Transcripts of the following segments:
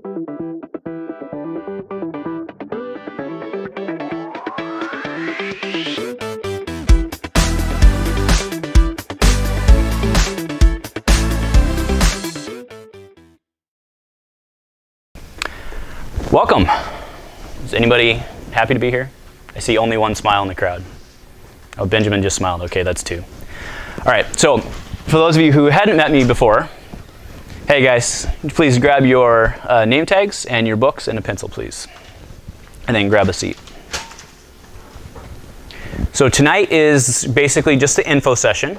Welcome. Is anybody happy to be here? I see only one smile in the crowd. Oh, Benjamin just smiled. Okay, that's two. All right, so for those of you who hadn't met me before, hey guys, please grab your name tags and your books and a pencil, please. And then grab a seat. So tonight is basically just the info session.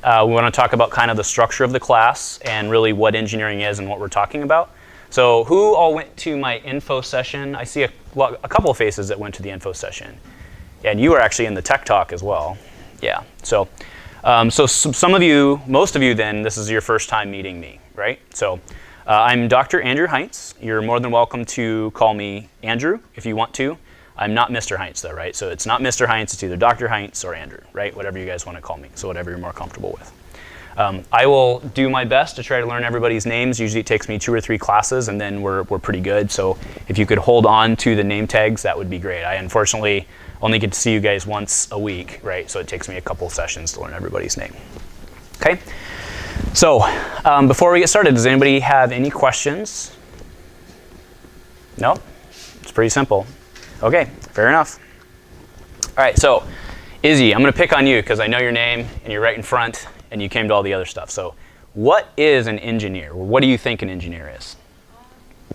We want to talk about kind of the structure of the class and really what engineering is and what we're talking about. So who all went to my info session? I see a couple of faces that went to the info session. And you were actually in the tech talk as well. Yeah, so some of you, most of you then, this is your first time meeting me, right? So I'm Dr. Andrew Heinz. You're more than welcome to call me Andrew if you want to. I'm not Mr. Heinz though, right? So it's not Mr. Heinz, it's either Dr. Heinz or Andrew, right? Whatever you guys want to call me, so whatever you're more comfortable with. I will do my best to try to learn everybody's names. Usually it takes me 2 or 3 classes and then we're pretty good. So if you could hold on to the name tags, that would be great. I unfortunately only get to see you guys once a week, right? So it takes me a couple sessions to learn everybody's name. Okay? So before we get started, does anybody have any questions? No? It's pretty simple. Okay, fair enough. All right, so Izzy, I'm going to pick on you because I know your name and you're right in front. And you came to all the other stuff. So what is an engineer? What do you think an engineer is?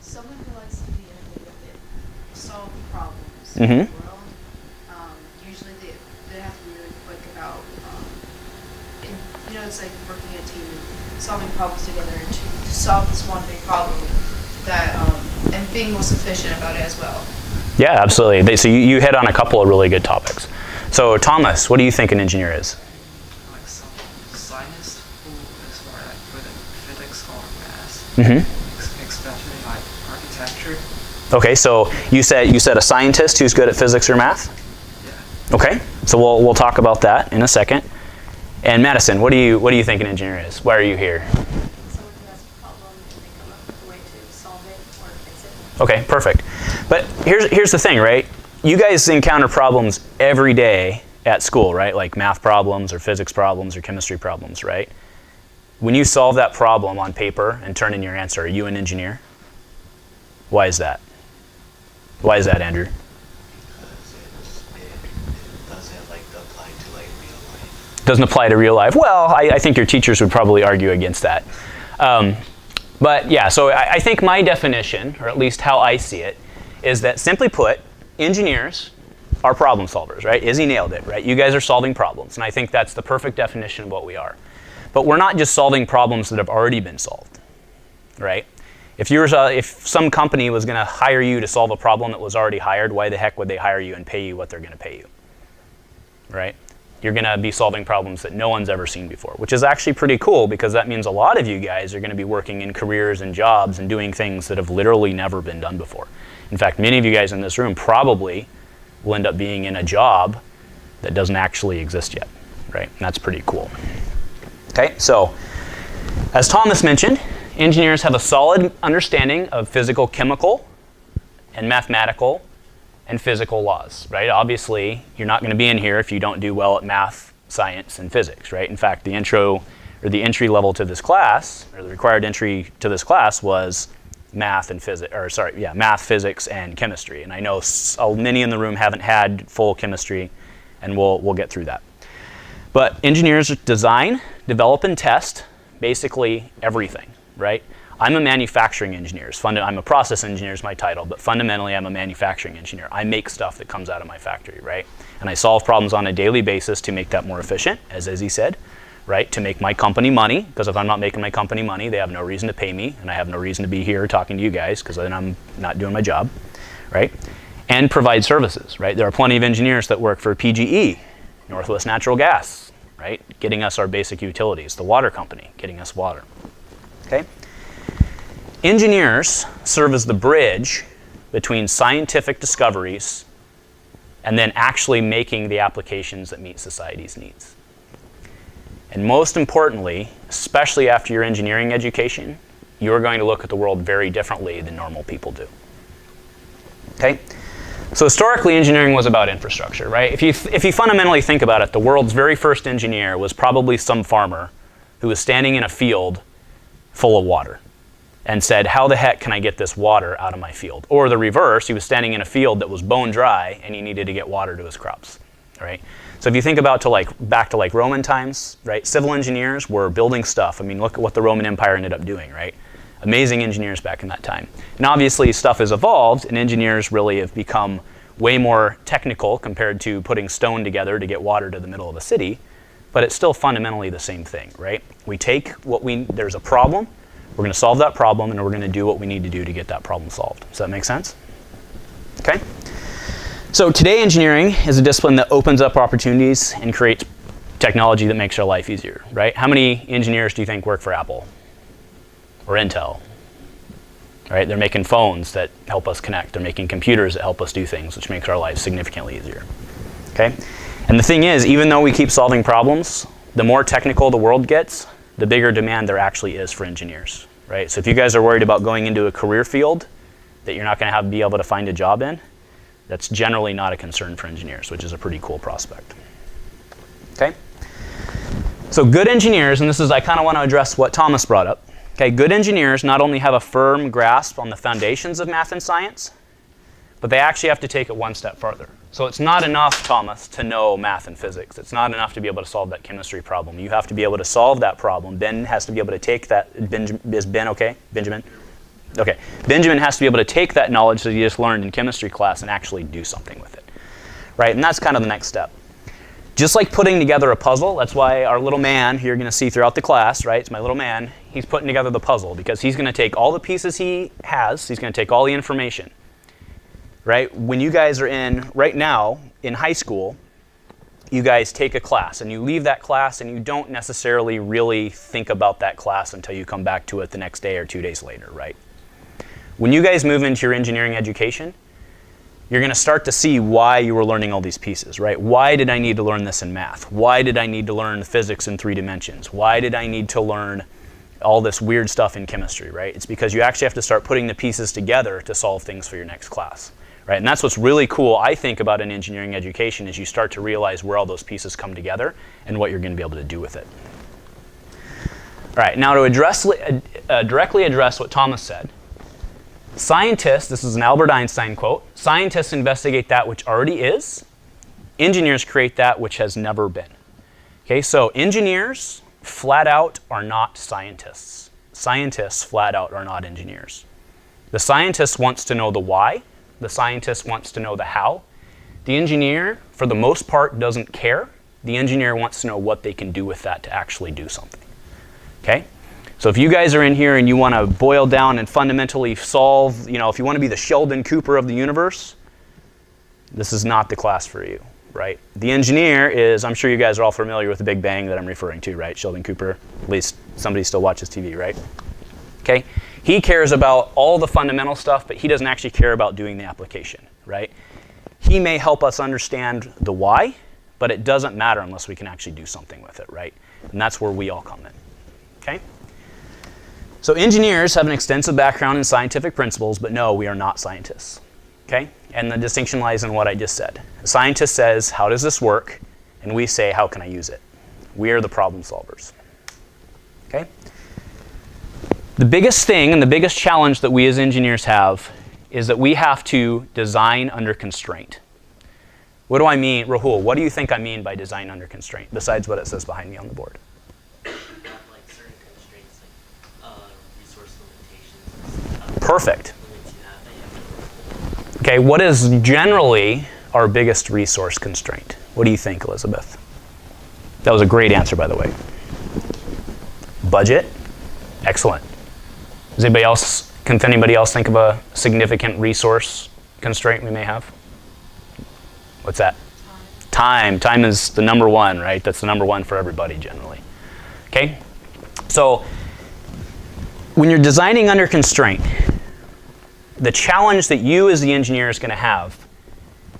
Someone who likes to be innovative and solve problems in the world. Usually they have to be really quick about, it's like working in a team and solving problems together and to solve this one big problem that, and being most efficient about it as well. Yeah, absolutely. So you hit on a couple of really good topics. So Thomas, what do you think an engineer is? Especially like architecture. Okay, so you said a scientist who's good at physics or math? Yeah. Okay, so we'll talk about that in a second. And Madison, what do you think an engineer is? Why are you here? Someone who has a problem and they come up with a way to solve it or fix it. Okay, perfect. But here's the thing, right? You guys encounter problems every day at school, right? Like math problems or physics problems or chemistry problems, right? When you solve that problem on paper and turn in your answer, are you an engineer? Why is that? Why is that, Andrew? Because it doesn't apply to real life. Doesn't apply to real life. Well, I think your teachers would probably argue against that. But yeah, so I think my definition, or at least how I see it, is that simply put, engineers are problem solvers, right? Izzy nailed it, right? You guys are solving problems, and I think that's the perfect definition of what we are. But we're not just solving problems that have already been solved, right? If some company was going to hire you to solve a problem that was already hired, why the heck would they hire you and pay you what they're going to pay you, right? You're going to be solving problems that no one's ever seen before, which is actually pretty cool because that means a lot of you guys are going to be working in careers and jobs and doing things that have literally never been done before. In fact, many of you guys in this room probably will end up being in a job that doesn't actually exist yet, right? And that's pretty cool. Okay, so as Thomas mentioned, engineers have a solid understanding of physical, chemical, and mathematical and physical laws, right? Obviously, you're not going to be in here if you don't do well at math, science, and physics, right? In fact, the intro or the entry level to this class, or the required entry to this class was math and physics, math, physics, and chemistry. And I know many in the room haven't had full chemistry, and we'll get through that. But engineers design, develop, and test basically everything, right? I'm a manufacturing engineer. I'm a process engineer is my title, but fundamentally I'm a manufacturing engineer. I make stuff that comes out of my factory, right? And I solve problems on a daily basis to make that more efficient, as Izzy said, right? To make my company money, because if I'm not making my company money, they have no reason to pay me, and I have no reason to be here talking to you guys, because then I'm not doing my job, right? And provide services, right? There are plenty of engineers that work for PGE, Northwest Natural Gas, right? Getting us our basic utilities. The water company, getting us water. Okay? Engineers serve as the bridge between scientific discoveries and then actually making the applications that meet society's needs. And most importantly, especially after your engineering education, you're going to look at the world very differently than normal people do. Okay? So historically, engineering was about infrastructure, right? If you fundamentally think about it, the world's very first engineer was probably some farmer who was standing in a field full of water and said, how the heck can I get this water out of my field? Or the reverse, he was standing in a field that was bone dry and he needed to get water to his crops, right? So if you think about back to Roman times, right? Civil engineers were building stuff. I mean, look at what the Roman Empire ended up doing, right? Amazing engineers back in that time. And obviously stuff has evolved and engineers really have become way more technical compared to putting stone together to get water to the middle of a city, but it's still fundamentally the same thing, right? We take there's a problem, we're going to solve that problem, and we're going to do what we need to do to get that problem solved. Does that make sense? Okay? So today engineering is a discipline that opens up opportunities and creates technology that makes our life easier, right? How many engineers do you think work for Apple or Intel? Right? They're making phones that help us connect. They're making computers that help us do things, which makes our lives significantly easier. Okay? And the thing is, even though we keep solving problems, the more technical the world gets, the bigger demand there actually is for engineers. Right? So if you guys are worried about going into a career field that you're not going to be able to find a job in, that's generally not a concern for engineers, which is a pretty cool prospect. Okay? So good engineers, and this is, I kind of want to address what Thomas brought up. Okay, good engineers not only have a firm grasp on the foundations of math and science, but they actually have to take it one step further. So it's not enough, Thomas, to know math and physics. It's not enough to be able to solve that chemistry problem. You have to be able to solve that problem. Ben has to be able to take that. Is Ben okay? Benjamin? Okay. Benjamin has to be able to take that knowledge that he just learned in chemistry class and actually do something with it. Right? And that's kind of the next step. Just like putting together a puzzle, that's why our little man, you're going to see throughout the class, right? It's my little man. He's putting together the puzzle because he's going to take all the pieces he has. He's going to take all the information, right? When you guys are right now, in high school, you guys take a class and you leave that class and you don't necessarily really think about that class until you come back to it the next day or 2 days later, right? When you guys move into your engineering education, you're going to start to see why you were learning all these pieces, right? Why did I need to learn this in math? Why did I need to learn physics in 3 dimensions? Why did I need to learn all this weird stuff in chemistry, right? It's because you actually have to start putting the pieces together to solve things for your next class, right? And that's what's really cool, I think, about an engineering education is you start to realize where all those pieces come together and what you're going to be able to do with it. All right, now to directly address what Thomas said, scientists, this is an Albert Einstein quote, scientists investigate that which already is, engineers create that which has never been. Okay, so engineers flat out are not scientists. Scientists flat out are not engineers. The scientist wants to know the why, the scientist wants to know the how. The engineer, for the most part, doesn't care. The engineer wants to know what they can do with that to actually do something. Okay? So if you guys are in here and you want to boil down and fundamentally solve, if you want to be the Sheldon Cooper of the universe, this is not the class for you, right? The engineer is, I'm sure you guys are all familiar with the Big Bang that I'm referring to, right? Sheldon Cooper, at least somebody still watches TV, right? Okay? He cares about all the fundamental stuff, but he doesn't actually care about doing the application, right? He may help us understand the why, but it doesn't matter unless we can actually do something with it, right? And that's where we all come in, okay? So engineers have an extensive background in scientific principles, but no, we are not scientists, okay? And the distinction lies in what I just said. A scientist says, how does this work? And we say, how can I use it? We are the problem solvers, okay? The biggest thing and the biggest challenge that we as engineers have is that we have to design under constraint. What do I mean? Rahul, what do you think I mean by design under constraint, besides what it says behind me on the board? You have like certain constraints, like resource limitations. Perfect. Limits you have that you have to fulfill. Okay, what is generally our biggest resource constraint? What do you think, Elizabeth? That was a great answer, by the way. Budget? Excellent. Can anybody else think of a significant resource constraint we may have? What's that? Time. Time is the number one, right? That's the number one for everybody generally. Okay? So when you're designing under constraint, the challenge that you as the engineer is going to have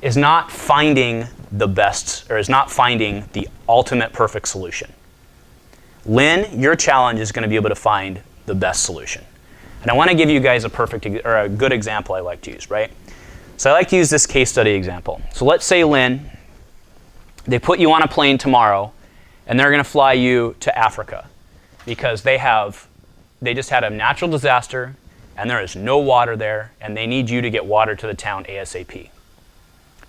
is not finding the best, or is not finding the ultimate perfect solution. Lynn, your challenge is going to be able to find the best solution. And I want to give you guys a good example I like to use, right? So I like to use this case study example. So let's say, Lynn, they put you on a plane tomorrow, and they're going to fly you to Africa because they just had a natural disaster, and there is no water there, and they need you to get water to the town ASAP.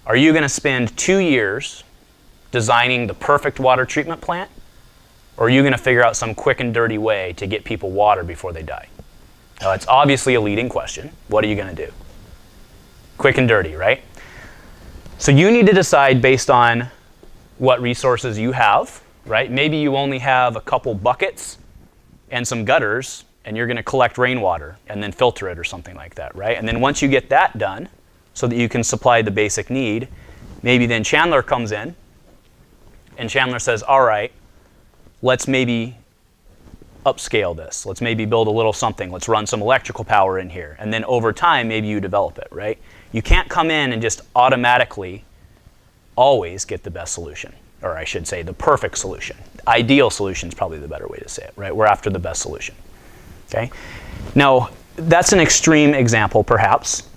Are you going to spend 2 years designing the perfect water treatment plant, or are you going to figure out some quick and dirty way to get people water before they die? Now, it's obviously a leading question. What are you going to do? Quick and dirty, right? So you need to decide based on what resources you have, right? Maybe you only have a couple buckets and some gutters, and you're going to collect rainwater and then filter it or something like that, right? And then once you get that done so that you can supply the basic need, maybe then Chandler comes in, and Chandler says, all right, let's maybe upscale this. Let's maybe build a little something. Let's run some electrical power in here. And then over time, maybe you develop it, right? You can't come in and just automatically always get the best solution, or I should say the perfect solution. Ideal solution is probably the better way to say it, right? We're after the best solution, okay? Now, that's an extreme example perhaps,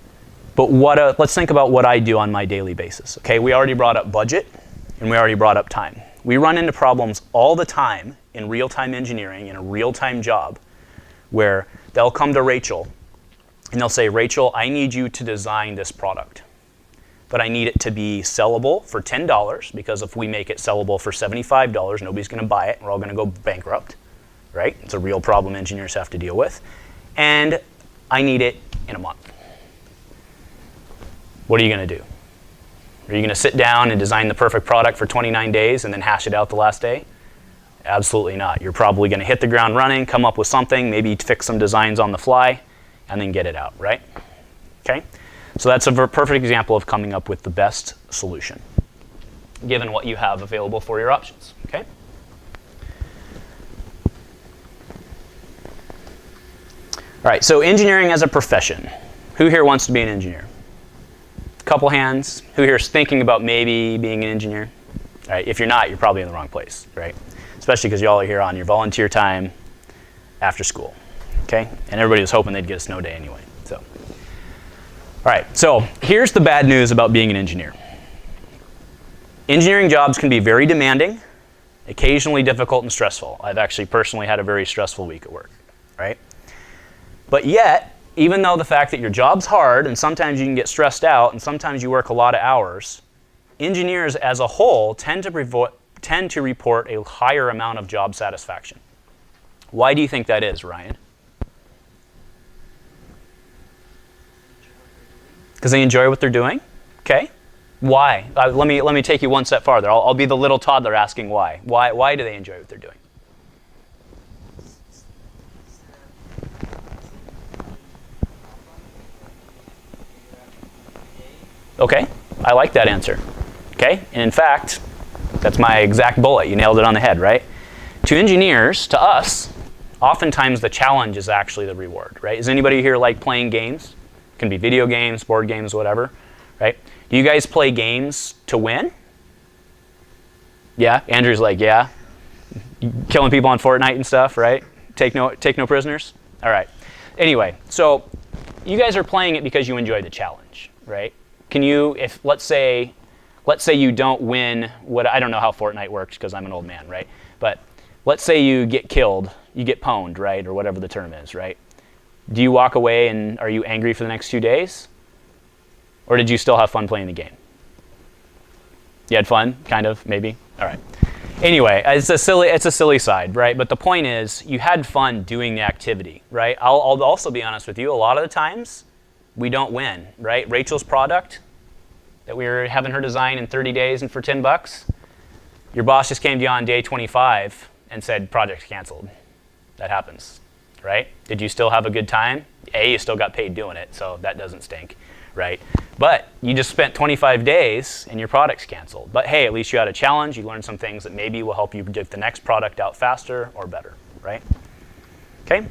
but let's think about what I do on my daily basis, okay? We already brought up budget, and we already brought up time. We run into problems all the time in real-time engineering, in a real-time job, where they'll come to Rachel, and they'll say, Rachel, I need you to design this product, but I need it to be sellable for $10, because if we make it sellable for $75, nobody's going to buy it. We're all going to go bankrupt, right? It's a real problem engineers have to deal with. And I need it in a month. What are you going to do? Are you going to sit down and design the perfect product for 29 days and then hash it out the last day? Absolutely not. You're probably going to hit the ground running, come up with something, maybe fix some designs on the fly, and then get it out, right? Okay? So that's a perfect example of coming up with the best solution, given what you have available for your options, okay? All right, so engineering as a profession. Who here wants to be an engineer? Couple hands. Who here is thinking about maybe being an engineer? All right, if you're not, you're probably in the wrong place, right? Especially because y'all are here on your volunteer time after school, okay? And everybody was hoping they'd get a snow day anyway, so. All right, so here's the bad news about being an engineer. Engineering jobs can be very demanding, occasionally difficult and stressful. I've actually personally had a very stressful week at work, right? But yet, even though the fact that your job's hard and sometimes you can get stressed out and sometimes you work a lot of hours, engineers as a whole tend to report a higher amount of job satisfaction. Why do you think that is, Ryan? Because they enjoy what they're doing? Okay. Why? Let me take you one step farther. I'll be the little toddler asking why. Why do they enjoy what they're doing? Okay, I like that answer. Okay, and in fact, that's my exact bullet. You nailed it on the head, right? To engineers, to us, oftentimes the challenge is actually the reward, right? Does anybody here like playing games? It can be video games, board games, whatever, right? Do you guys play games to win? Yeah, Andrew's like, yeah. Killing people on Fortnite and stuff, right? Take no prisoners? All right. Anyway, so you guys are playing it because you enjoy the challenge, right? Can you, if let's say you don't win, I don't know how Fortnite works because I'm an old man, right? But let's say you get killed, you get pwned, right? Or whatever the term is, right? Do you walk away and are you angry for the next 2 days? Or did you still have fun playing the game? You had fun, kind of, maybe? All right. Anyway, it's a silly side, right? But the point is, you had fun doing the activity, right? I'll also be honest with you, a lot of the times, we don't win, right? Rachel's product that we were having her design in 30 days and for $10, your boss just came to you on day 25 and said, project's canceled. That happens, right? Did you still have a good time? You still got paid doing it, so that doesn't stink, right? But you just spent 25 days and your product's canceled. But hey, at least you had a challenge. You learned some things that maybe will help you get the next product out faster or better, right? Okay?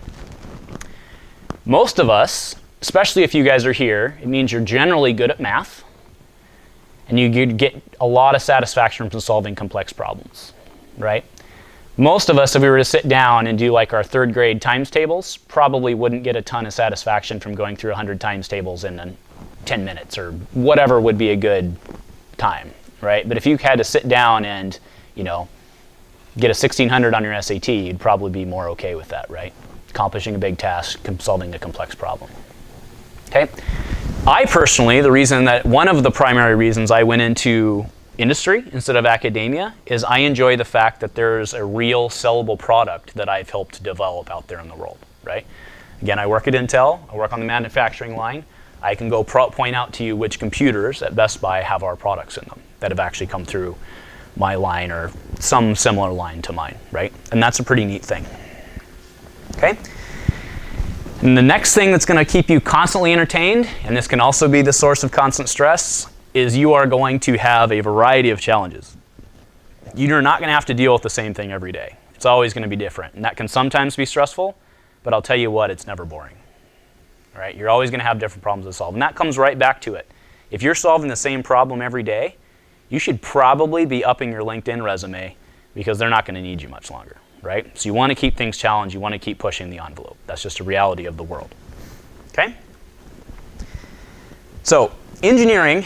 Most of us, especially if you guys are here, it means you're generally good at math and you get a lot of satisfaction from solving complex problems, right? Most of us, if we were to sit down and do like our third grade times tables, probably wouldn't get a ton of satisfaction from going through 100 times tables in 10 minutes or whatever would be a good time, right? But if you had to sit down and, you know, get a 1600 on your SAT, you'd probably be more okay with that, right? Accomplishing a big task, solving a complex problem. Okay? I personally, one of the primary reasons I went into industry instead of academia is I enjoy the fact that there's a real sellable product that I've helped develop out there in the world, right? Again, I work at Intel, I work on the manufacturing line. I can go point out to you which computers at Best Buy have our products in them that have actually come through my line or some similar line to mine, right? And that's a pretty neat thing. Okay? And the next thing that's going to keep you constantly entertained, and this can also be the source of constant stress, is you are going to have a variety of challenges. You're not going to have to deal with the same thing every day. It's always going to be different. And that can sometimes be stressful, but I'll tell you what, it's never boring. All right? You're always going to have different problems to solve. And that comes right back to it. If you're solving the same problem every day, you should probably be upping your LinkedIn resume because they're not going to need you much longer, right? So you want to keep things challenged. You want to keep pushing the envelope. That's just a reality of the world. Okay? So engineering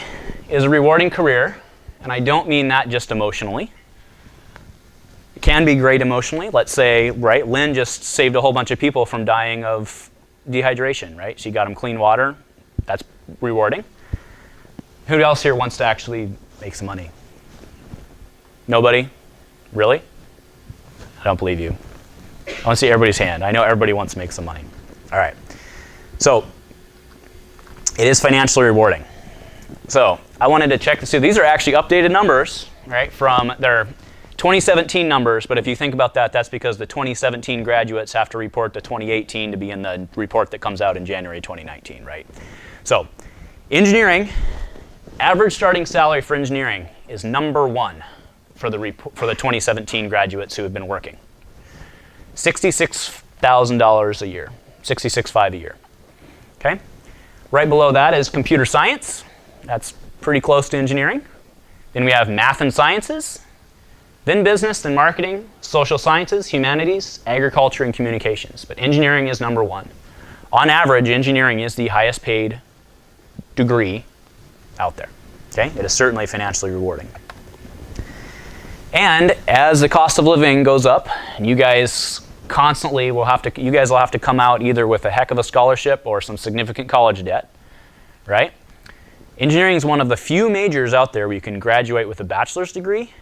is a rewarding career, and I don't mean that just emotionally. It can be great emotionally. Let's say, right, Lynn just saved a whole bunch of people from dying of dehydration, right? She got them clean water. That's rewarding. Who else here wants to actually make some money? Nobody? Really? I don't believe you. I want to see everybody's hand. I know everybody wants to make some money. All right. So it is financially rewarding. So I wanted to check to see. These are actually updated numbers, right, from their 2017 numbers. But if you think about that, that's because the 2017 graduates have to report the 2018 to be in the report that comes out in January 2019, right? So engineering, average starting salary for engineering is number 1 for the 2017 graduates who have been working. $66,000 a year, $66,500 a year. Okay? Right below that is computer science. That's pretty close to engineering. Then we have math and sciences, then business, then marketing, social sciences, humanities, agriculture, and communications. But engineering is number 1. On average, engineering is the highest paid degree out there. Okay? It is certainly financially rewarding. And as the cost of living goes up, and you guys constantly will have to come out either with a heck of a scholarship or some significant college debt, right? Engineering is one of the few majors out there where you can graduate with a bachelor's degree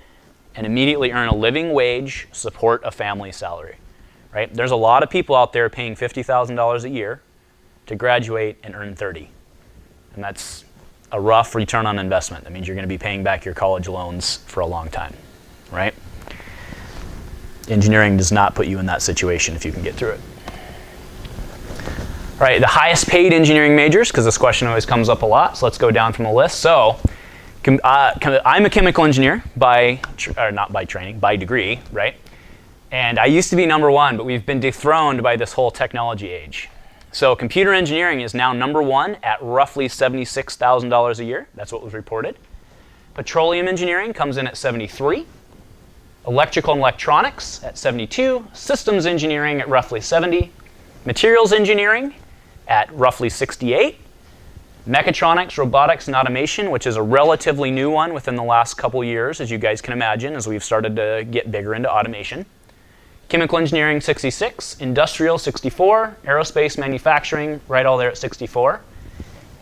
and immediately earn a living wage, support a family salary, right? There's a lot of people out there paying $50,000 a year to graduate and earn 30. And that's a rough return on investment. That means you're going to be paying back your college loans for a long time, right? Engineering does not put you in that situation if you can get through it. All right, the highest paid engineering majors, because this question always comes up a lot, so let's go down from the list. So I'm a chemical engineer by degree, right? And I used to be number 1, but we've been dethroned by this whole technology age. So computer engineering is now number 1 at roughly $76,000 a year. That's what was reported. Petroleum engineering comes in at 73. Electrical and electronics at 72. Systems engineering at roughly 70. Materials engineering at roughly 68. Mechatronics, robotics, and automation, which is a relatively new one within the last couple years, as you guys can imagine, as we've started to get bigger into automation. Chemical engineering, 66. Industrial, 64. Aerospace manufacturing, right all there at 64.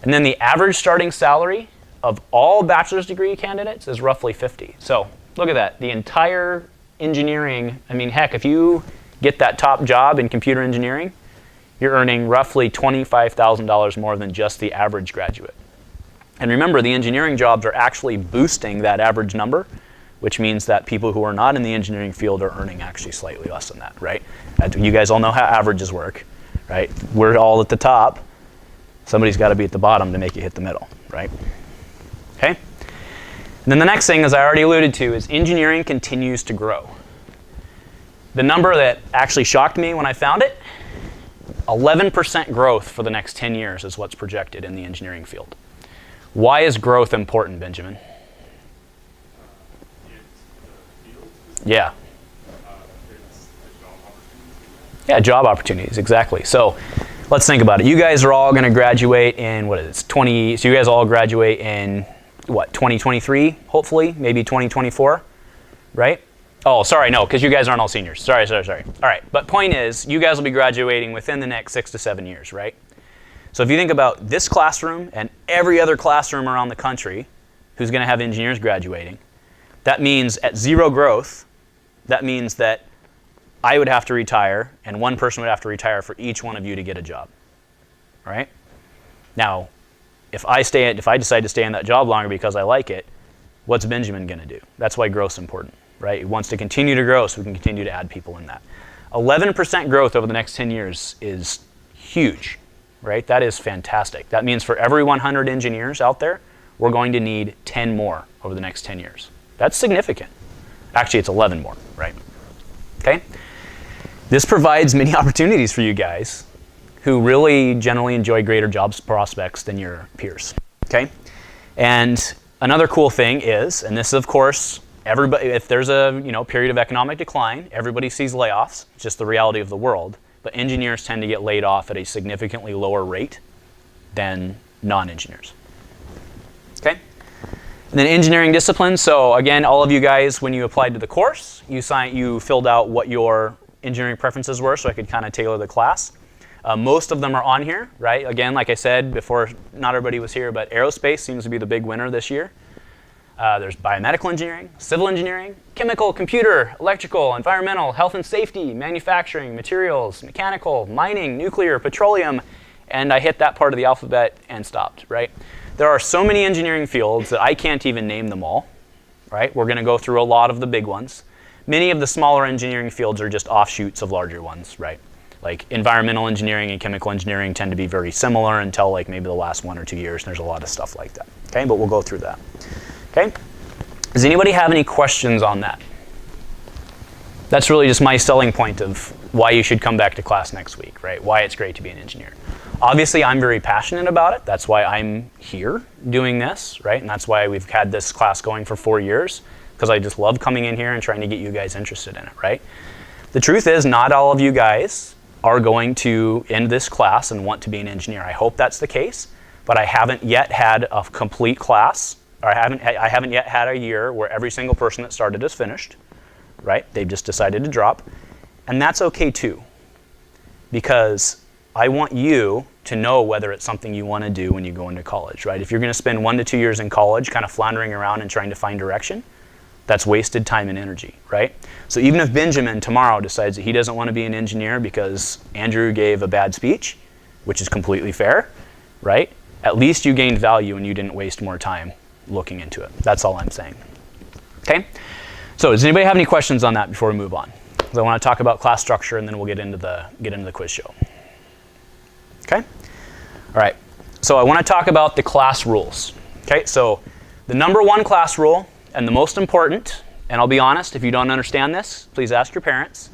And then the average starting salary of all bachelor's degree candidates is roughly 50. So look at that. The entire engineering, I mean, heck, if you get that top job in computer engineering, you're earning roughly $25,000 more than just the average graduate. And remember, the engineering jobs are actually boosting that average number, which means that people who are not in the engineering field are earning actually slightly less than that, right? You guys all know how averages work, right? We're all at the top. Somebody's got to be at the bottom to make it hit the middle, right? Okay? And then the next thing, as I already alluded to, is engineering continues to grow. The number that actually shocked me when I found it, 11% growth for the next 10 years is what's projected in the engineering field. Why is growth important, Benjamin? It's the field. There's Yeah, job opportunities, exactly. So let's think about it. You guys are all going to graduate in, what is it, 20, so you guys all graduate in, what, 2023, hopefully, maybe 2024, right? Oh, sorry, no, because you guys aren't all seniors. Sorry. All right, but point is, you guys will be graduating within the next 6 to 7 years, right? So if you think about this classroom and every other classroom around the country who's going to have engineers graduating, that means at zero growth, that means that I would have to retire and one person would have to retire for each one of you to get a job, right? Now, if I decide to stay in that job longer because I like it, what's Benjamin going to do? That's why growth's important, right? He wants to continue to grow so we can continue to add people in that. 11% growth over the next 10 years is huge, right? That is fantastic. That means for every 100 engineers out there, we're going to need 10 more over the next 10 years. That's significant. Actually, it's 11 more, right? Okay? This provides many opportunities for you guys who really generally enjoy greater jobs prospects than your peers, okay? And another cool thing is, and this is of course, everybody, if there's a period of economic decline, everybody sees layoffs. It's just the reality of the world. But engineers tend to get laid off at a significantly lower rate than non-engineers, okay? And then engineering disciplines. So again, all of you guys, when you applied to the course, you filled out what your engineering preferences were, so I could kind of tailor the class. Most of them are on here, right? Again, like I said before, not everybody was here, but aerospace seems to be the big winner this year. There's biomedical engineering, civil engineering, chemical, computer, electrical, environmental, health and safety, manufacturing, materials, mechanical, mining, nuclear, petroleum, and I hit that part of the alphabet and stopped, right? There are so many engineering fields that I can't even name them all, right? We're going to go through a lot of the big ones. Many of the smaller engineering fields are just offshoots of larger ones, right? Like environmental engineering and chemical engineering tend to be very similar until like maybe the last 1 or 2 years, and there's a lot of stuff like that, okay? But we'll go through that, okay? Does anybody have any questions on that? That's really just my selling point of why you should come back to class next week, right? Why it's great to be an engineer. Obviously, I'm very passionate about it. That's why I'm here doing this, right? And that's why we've had this class going for 4 years, because I just love coming in here and trying to get you guys interested in it, right? The truth is, not all of you guys are going to end this class and want to be an engineer. I hope that's the case, but I haven't yet had a complete class, or I haven't yet had a year where every single person that started is finished, right? They've just decided to drop, and that's okay too, because I want you to know whether it's something you want to do when you go into college, right? If you're going to spend 1 to 2 years in college kind of floundering around and trying to find direction, that's wasted time and energy, right? So even if Benjamin tomorrow decides that he doesn't want to be an engineer because Andrew gave a bad speech, which is completely fair, right? At least you gained value and you didn't waste more time looking into it. That's all I'm saying, okay? So does anybody have any questions on that before we move on? Because I want to talk about class structure and then we'll get into the quiz show. Okay? All right. So I want to talk about the class rules. Okay? So the number 1 class rule, and the most important, and I'll be honest, if you don't understand this, please ask your parents.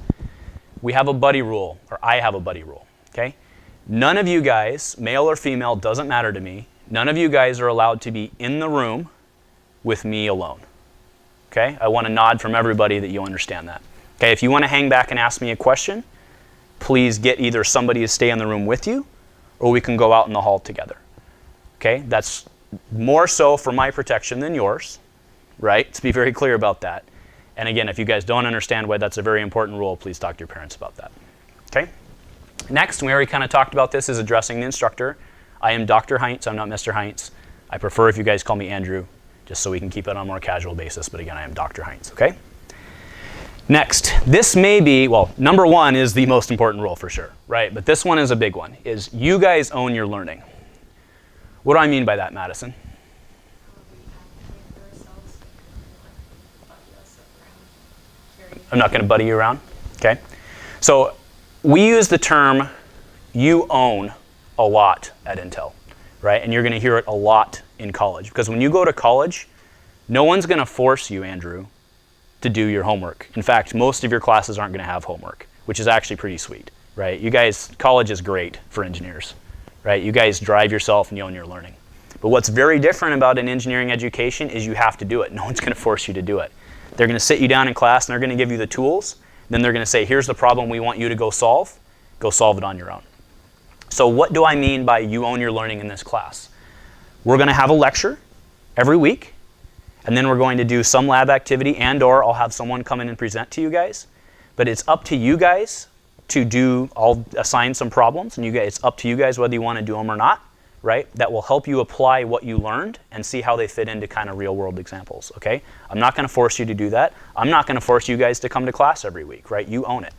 We have a buddy rule, or I have a buddy rule. Okay? None of you guys, male or female, doesn't matter to me. None of you guys are allowed to be in the room with me alone. Okay? I want a nod from everybody that you understand that. Okay? If you want to hang back and ask me a question, please get either somebody to stay in the room with you, or we can go out in the hall together. Okay? That's more so for my protection than yours, right? Let's be very clear about that. And again, if you guys don't understand why that's a very important rule, please talk to your parents about that. Okay? Next, we already kind of talked about this, is addressing the instructor. I am Dr. Heinz, I'm not Mr. Heinz. I prefer if you guys call me Andrew, just so we can keep it on a more casual basis, but again, I am Dr. Heinz, okay? Next, this may be, well, number 1 is the most important rule for sure, right? But this one is a big one, is you guys own your learning. What do I mean by that, Madison? I'm not going to buddy you around, okay? So we use the term you own a lot at Intel, right? And you're going to hear it a lot in college, because when you go to college, no one's going to force you, Andrew, to do your homework. In fact, most of your classes aren't going to have homework, which is actually pretty sweet, right? You guys, college is great for engineers, right? You guys drive yourself and you own your learning. But what's very different about an engineering education is you have to do it. No one's going to force you to do it. They're going to sit you down in class and they're going to give you the tools. Then they're going to say, here's the problem we want you to go solve. Go solve it on your own. So what do I mean by you own your learning in this class? We're going to have a lecture every week, and then we're going to do some lab activity, and/or I'll have someone come in and present to you guys. But it's up to you guys to do, I'll assign some problems, and it's up to you guys whether you want to do them or not, right? That will help you apply what you learned and see how they fit into kind of real world examples, okay? I'm not going to force you to do that. I'm not going to force you guys to come to class every week, right? You own it.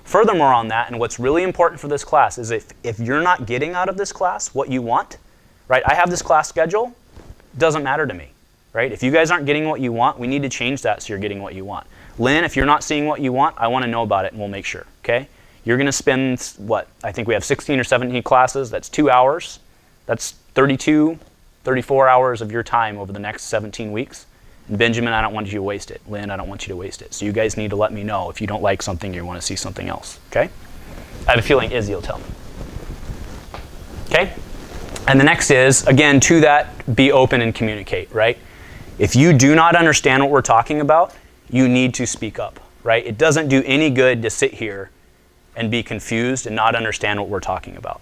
Furthermore on that, and what's really important for this class is if you're not getting out of this class what you want, right? I have this class schedule, doesn't matter to me, right? If you guys aren't getting what you want, we need to change that so you're getting what you want. Lynn, if you're not seeing what you want, I want to know about it and we'll make sure, okay? You're going to spend, what, I think we have 16 or 17 classes, that's 2 hours. That's 32, 34 hours of your time over the next 17 weeks. And Benjamin, I don't want you to waste it. Lynn, I don't want you to waste it. So you guys need to let me know if you don't like something or you want to see something else, okay? I have a feeling Izzy will tell me. Okay? And the next is, again, to that, be open and communicate, right? If you do not understand what we're talking about, you need to speak up, right? It doesn't do any good to sit here and be confused and not understand what we're talking about,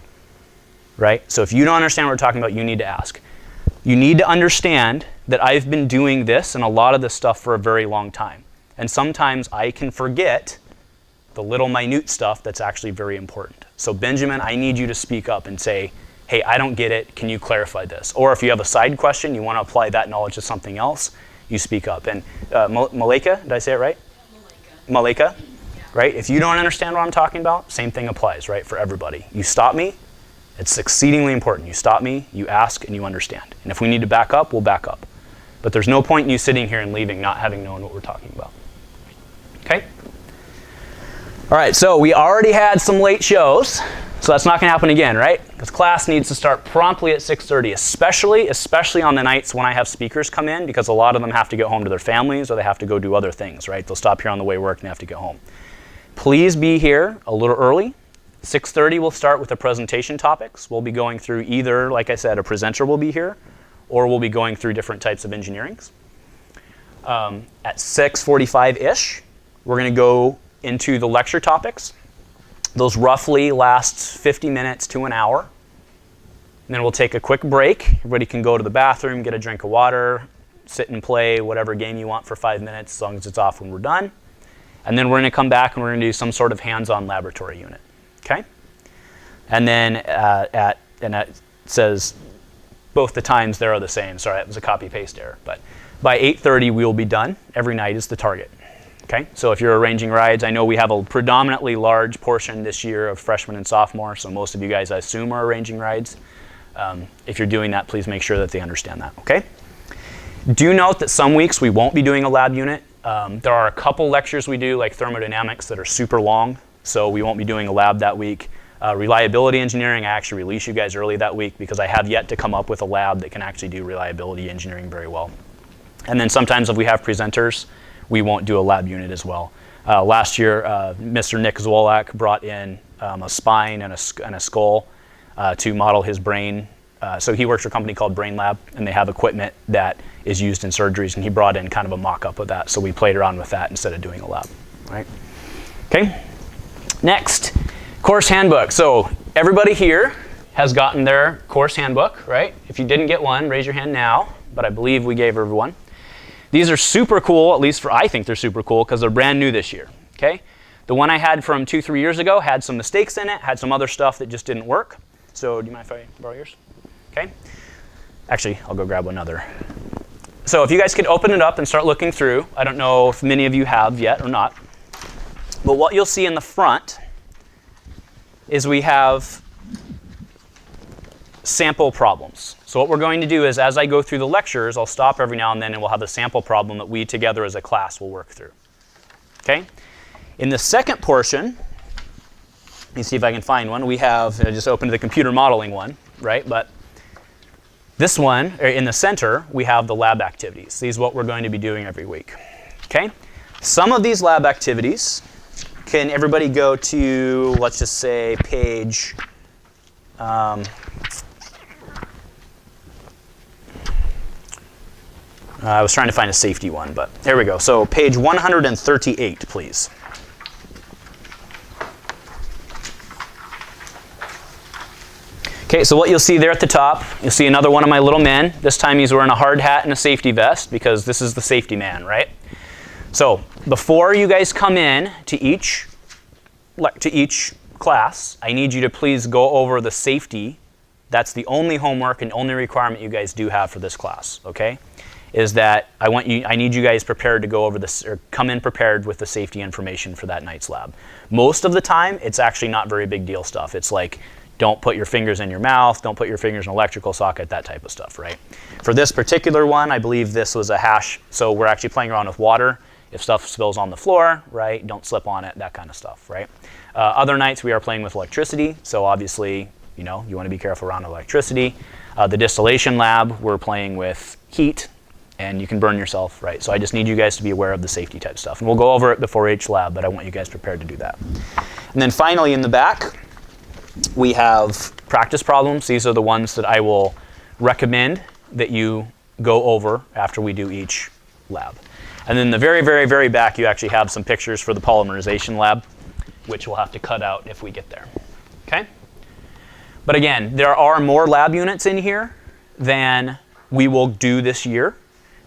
right? So if you don't understand what we're talking about, you need to ask. You need to understand that I've been doing this and a lot of this stuff for a very long time. And sometimes I can forget the little minute stuff that's actually very important. So Benjamin, I need you to speak up and say, hey, I don't get it. Can you clarify this? Or if you have a side question, you want to apply that knowledge to something else, you speak up. And Malika, did I say it right? Malika, right? If you don't understand what I'm talking about, same thing applies, right, for everybody. You stop me. It's exceedingly important. You stop me, you ask, and you understand. And if we need to back up, we'll back up. But there's no point in you sitting here and leaving not having known what we're talking about. Okay? All right, so we already had some late shows, so that's not going to happen again, right? Because class needs to start promptly at 6:30, especially on the nights when I have speakers come in, because a lot of them have to get home to their families or they have to go do other things, right? They'll stop here on the way to work and have to get home. Please be here a little early. 6:30 we'll start with the presentation topics. We'll be going through either, like I said, a presenter will be here, or we'll be going through different types of engineerings. At 6:45-ish, we're going to go into the lecture topics. Those roughly last 50 minutes to an hour. And then we'll take a quick break. Everybody can go to the bathroom, get a drink of water, sit and play whatever game you want for 5 minutes, as long as it's off when we're done. And then we're going to come back and we're going to do some sort of hands-on laboratory unit. Okay? And then and it says both the times there are the same. Sorry, that was a copy-paste error. But by 8:30 we will be done. Every night is the target. Okay? So if you're arranging rides, I know we have a predominantly large portion this year of freshmen and sophomores, so most of you guys, I assume, are arranging rides. If you're doing that, please make sure that they understand that. Okay? Do note that some weeks we won't be doing a lab unit. There are a couple lectures we do, like thermodynamics, that are super long, so we won't be doing a lab that week. Reliability engineering, I actually release you guys early that week because I have yet to come up with a lab that can actually do reliability engineering very well. And then sometimes if we have presenters, we won't do a lab unit as well. Last year, Mr. Nick Zwolak brought in a spine and a skull to model his brain. So he works for a company called Brain Lab, and they have equipment that is used in surgeries, and he brought in kind of a mock-up of that, so we played around with that instead of doing a lab. Right? Okay. Next, course handbook. So everybody here has gotten their course handbook, right? If you didn't get one, raise your hand now, but I believe we gave everyone. These are super cool, at least I think they're super cool because they're brand new this year, okay? The one I had from 2-3 years ago had some mistakes in it, had some other stuff that just didn't work. So do you mind if I borrow yours? Okay. Actually, I'll go grab another. So if you guys could open it up and start looking through. I don't know if many of you have yet or not. But what you'll see in the front is we have sample problems. So what we're going to do is, as I go through the lectures, I'll stop every now and then and we'll have a sample problem that we together as a class will work through. Okay? In the second portion, let me see if I can find one. We have, I just opened the computer modeling one, right? But this one, in the center, we have the lab activities. These are what we're going to be doing every week. Okay? Some of these lab activities, can everybody go to, let's just say, page, I was trying to find a safety one, but there we go. So page 138, please. Okay, so what you'll see there at the top, you'll see another one of my little men. This time he's wearing a hard hat and a safety vest because this is the safety man, right? So before you guys come in to each class, I need you to please go over the safety. That's the only homework and only requirement you guys do have for this class, okay? Is that I need you guys prepared to go over this, or come in prepared with the safety information for that night's lab. Most of the time, it's actually not very big deal stuff. It's like, don't put your fingers in your mouth, don't put your fingers in an electrical socket, that type of stuff, right? For this particular one, I believe this was a hash, so we're actually playing around with water. If stuff spills on the floor, right, don't slip on it, that kind of stuff, right? Other nights we are playing with electricity, so obviously, you know, you want to be careful around electricity. The distillation lab, we're playing with heat, and you can burn yourself, right? So I just need you guys to be aware of the safety type stuff. And we'll go over it before each lab, but I want you guys prepared to do that. And then finally in the back, we have practice problems. These are the ones that I will recommend that you go over after we do each lab. And then the very, very, very back, you actually have some pictures for the polymerization lab, which we'll have to cut out if we get there, okay? But again, there are more lab units in here than we will do this year.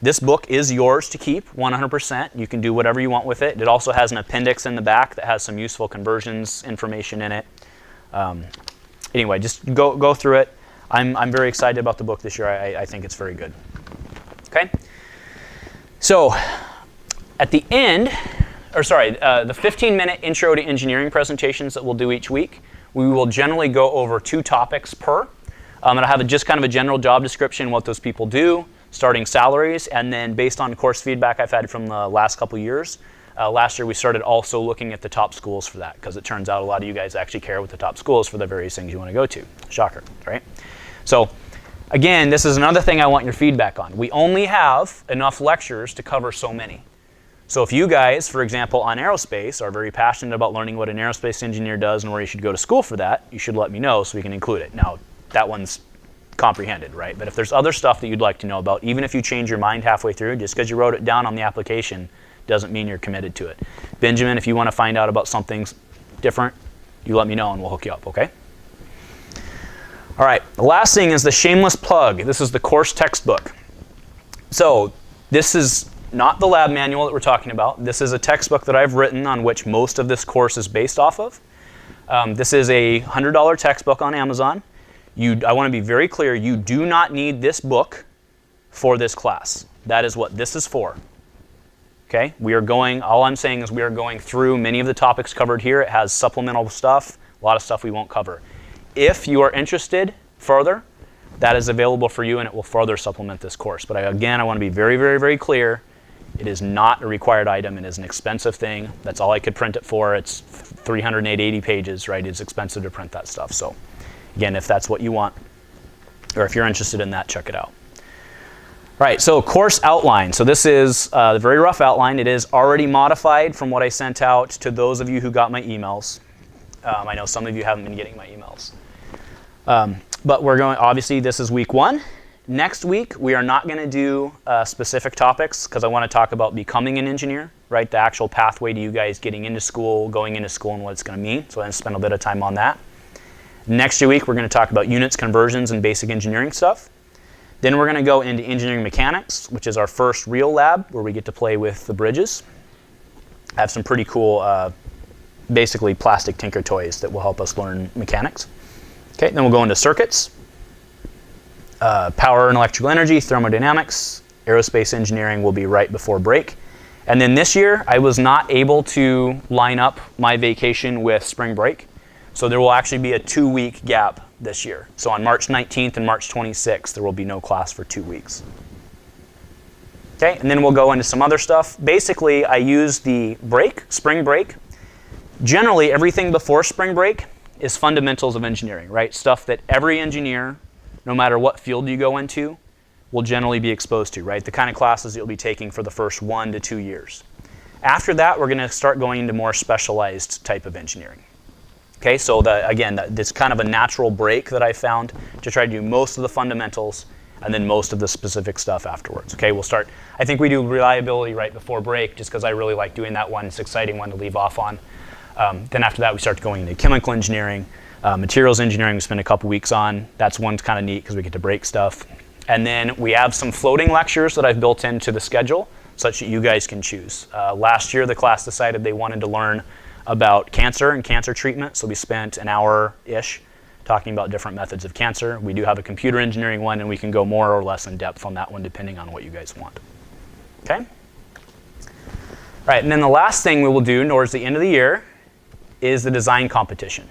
This book is yours to keep, 100%. You can do whatever you want with it. It also has an appendix in the back that has some useful conversions information in it. Anyway, just go through it. I'm very excited about the book this year. I think it's very good. Okay? So, at the end, the 15-minute intro to engineering presentations that we'll do each week, we will generally go over 2 topics per. And I'll have just kind of a general job description, what those people do, starting salaries, and then based on course feedback I've had from the last couple years, last year we started also looking at the top schools for that, because it turns out a lot of you guys actually care what the top schools for the various things you want to go to. Shocker, right? So again, this is another thing I want your feedback on. We only have enough lectures to cover so many. So if you guys, for example, on aerospace are very passionate about learning what an aerospace engineer does and where you should go to school for that, you should let me know so we can include it. Now, that one's comprehended, right? But if there's other stuff that you'd like to know about, even if you change your mind halfway through, just because you wrote it down on the application doesn't mean you're committed to it. Benjamin, if you want to find out about something different, you let me know and we'll hook you up, okay? All right, the last thing is the shameless plug. This is the course textbook. So this is not the lab manual that we're talking about. This is a textbook that I've written on which most of this course is based off of. This is a $100 textbook on Amazon. I want to be very clear, you do not need this book for this class. That is what this is for. Okay? All I'm saying is we are going through many of the topics covered here. It has supplemental stuff, a lot of stuff we won't cover. If you are interested further, that is available for you and it will further supplement this course. But again, I want to be very, very, very clear. It is not a required item. It is an expensive thing. That's all I could print it for. It's 380 pages, right? It's expensive to print that stuff. So again, if that's what you want, or if you're interested in that, check it out. All right, so course outline. So this is the very rough outline. It is already modified from what I sent out to those of you who got my emails. I know some of you haven't been getting my emails. But obviously this is week 1. Next week, we are not going to do specific topics because I want to talk about becoming an engineer, right? The actual pathway to you guys getting into school, going into school, and what it's going to mean. So I'm going to spend a bit of time on that. Next week, we're going to talk about units, conversions, and basic engineering stuff. Then we're going to go into engineering mechanics, which is our first real lab where we get to play with the bridges. I have some pretty cool, basically plastic tinker toys that will help us learn mechanics. Okay, then we'll go into circuits, power and electrical energy, thermodynamics, aerospace engineering will be right before break. And then this year, I was not able to line up my vacation with spring break. So there will actually be a 2-week gap this year. So on March 19th and March 26th, there will be no class for 2 weeks. Okay, and then we'll go into some other stuff. Basically, I use the spring break. Generally, everything before spring break is fundamentals of engineering, right? Stuff that every engineer, no matter what field you go into, will generally be exposed to, right? The kind of classes you'll be taking for the first 1 to 2 years. After that, we're going to start going into more specialized type of engineering. Okay, so this kind of a natural break that I found to try to do most of the fundamentals and then most of the specific stuff afterwards. Okay, we'll start. I think we do reliability right before break just because I really like doing that one. It's an exciting one to leave off on. Then after that, we start going into chemical engineering, Materials engineering we spend a couple weeks on. That's one's kind of neat because we get to break stuff. And then we have some floating lectures that I've built into the schedule such that you guys can choose. Last year the class decided they wanted to learn about cancer and cancer treatment, so we spent an hour-ish talking about different methods of cancer. We do have a computer engineering one, and we can go more or less in depth on that one depending on what you guys want. Okay? All right, and then the last thing we will do towards the end of the year is the design competition.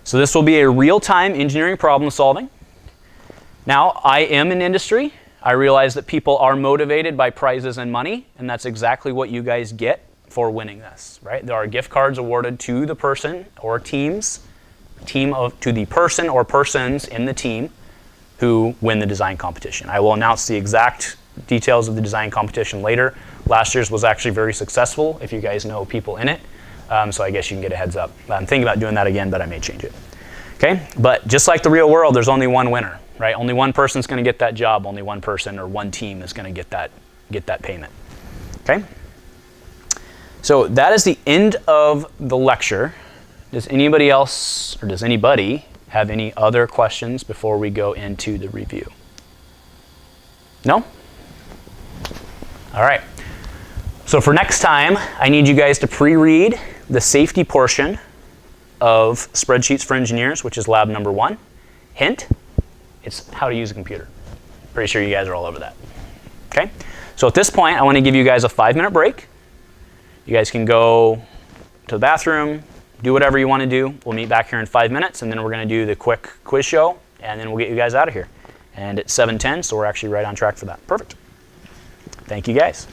So this will be a real-time engineering problem solving. Now, I am in industry. I realize that people are motivated by prizes and money, and that's exactly what you guys get for winning this, right? There are gift cards awarded to the person or teams, to the person or persons in the team who win the design competition. I will announce the exact details of the design competition later. Last year's was actually very successful, if you guys know people in it. So I guess you can get a heads up. I'm thinking about doing that again, but I may change it. Okay, but just like the real world, there's only one winner, right? Only one person's going to get that job. Only one person or one team is going to get that payment. Okay. So that is the end of the lecture. Does anybody else, or does anybody have any other questions before we go into the review? No? All right. So for next time, I need you guys to pre-read the safety portion of Spreadsheets for Engineers, which is lab number 1. Hint, it's how to use a computer. Pretty sure you guys are all over that. Okay? So at this point, I want to give you guys a 5-minute break. You guys can go to the bathroom, do whatever you want to do. We'll meet back here in 5 minutes, and then we're going to do the quick quiz show, and then we'll get you guys out of here. And it's 7:10, so we're actually right on track for that. Perfect. Thank you, guys.